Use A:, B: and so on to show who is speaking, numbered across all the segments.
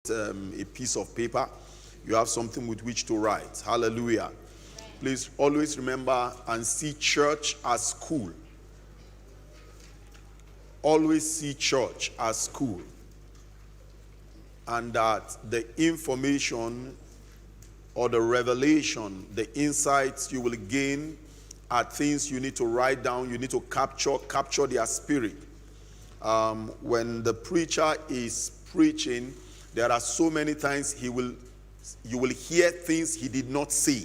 A: a piece of paper, you have something with which to write. Hallelujah. Please always remember and see church as school. Always see church as school. And that the information or the revelation, the insights you will gain are things you need to write down, you need to capture their spirit. When the preacher is preaching, there are so many times you will hear things he did not say.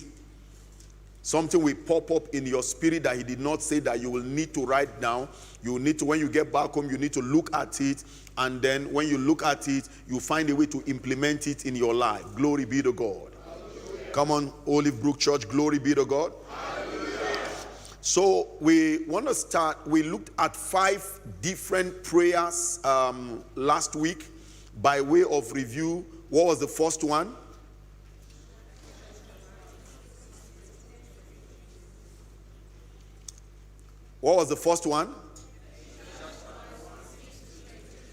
A: Something will pop up in your spirit that he did not say that you will need to write down. You will need to, when you get back home, you need to look at it. And then when you look at it, you find a way to implement it in your life. Glory be to God. Hallelujah. Come on, OliveBrook Church, glory be to God. Hallelujah. So we want to start. We looked at 5 different prayers last week. By way of review, what was the first one? What was the first one?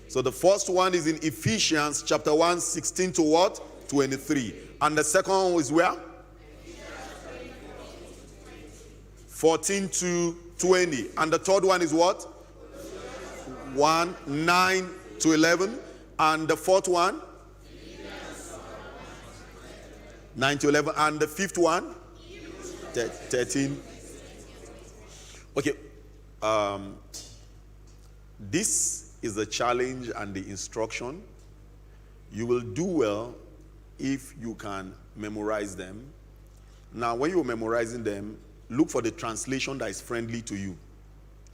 A: So the first one is in Ephesians chapter 1, 16 to what? 23. And the second one is where? 14 to 20. And the third one is what? 1, 9 to 11. And the fourth one? 9 to 11. And the fifth one? 13. Okay. This is the challenge and the instruction. You will do well if you can memorize them. Now, when you're memorizing them, look for the translation that is friendly to you.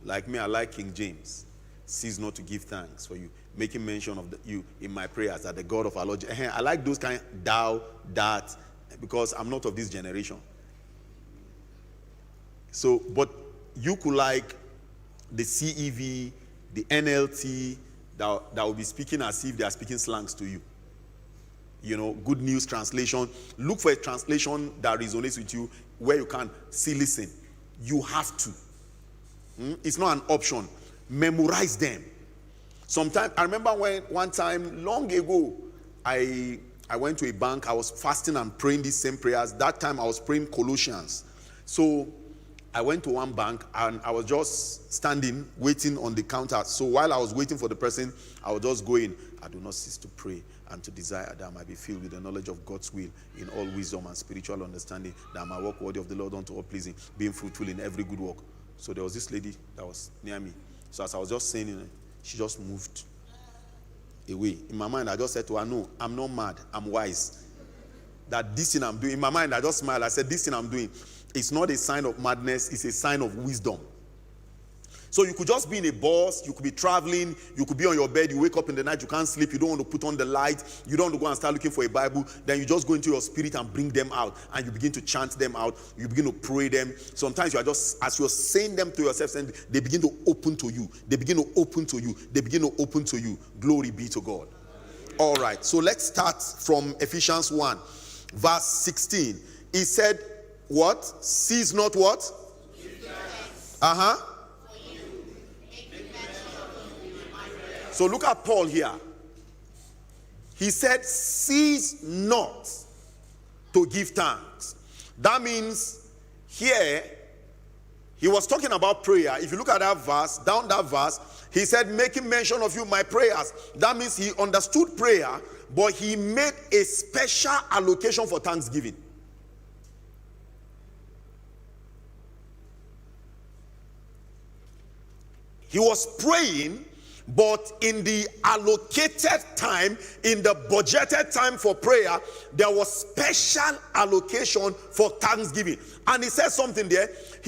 A: Like me, I like King James. Cease not to give thanks for you, making mention of you in my prayers that the God of our Lord. I like those kind, thou, that, because I'm not of this generation. So, but you could like the CEV, the NLT, that will be speaking as if they are speaking slangs to you. You know, Good News Translation. Look for a translation that resonates with you, where you can see, listen, you have to. It's not an option. Memorize them. Sometimes, I remember one time, long ago, I went to a bank. I was fasting and praying these same prayers. That time, I was praying Colossians. So, I went to one bank and I was just standing, waiting on the counter. So while I was waiting for the person, I was just going, I do not cease to pray and to desire that I might be filled with the knowledge of God's will in all wisdom and spiritual understanding, that I might walk worthy of the Lord unto all pleasing, being fruitful in every good work. So there was this lady that was near me. So as I was just saying, she just moved away. In my mind, I just said to her, no, I'm not mad, I'm wise. That this thing I'm doing, in my mind, I just smiled. I said, this thing I'm doing, it's not a sign of madness, it's a sign of wisdom. So you could just be in a bus, you could be traveling, you could be on your bed, you wake up in the night, you can't sleep, you don't want to put on the light, you don't want to go and start looking for a Bible, then you just go into your spirit and bring them out, and you begin to chant them out, you begin to pray them. Sometimes you are just, as you're saying them to yourself, and they begin to open to you, they begin to open to you, they begin to open to you. Glory be to God. All right, so let's start from Ephesians 1, verse 16. He said, what? Cease not what? So look at Paul here. He said, cease not to give thanks. That means here, he was talking about prayer. If you look at that verse, down that verse, he said, making mention of you, my prayers. That means he understood prayer, but he made a special allocation for thanksgiving. He was praying, but in the allocated time, in the budgeted time for prayer, there was special allocation for thanksgiving. And he said something there. He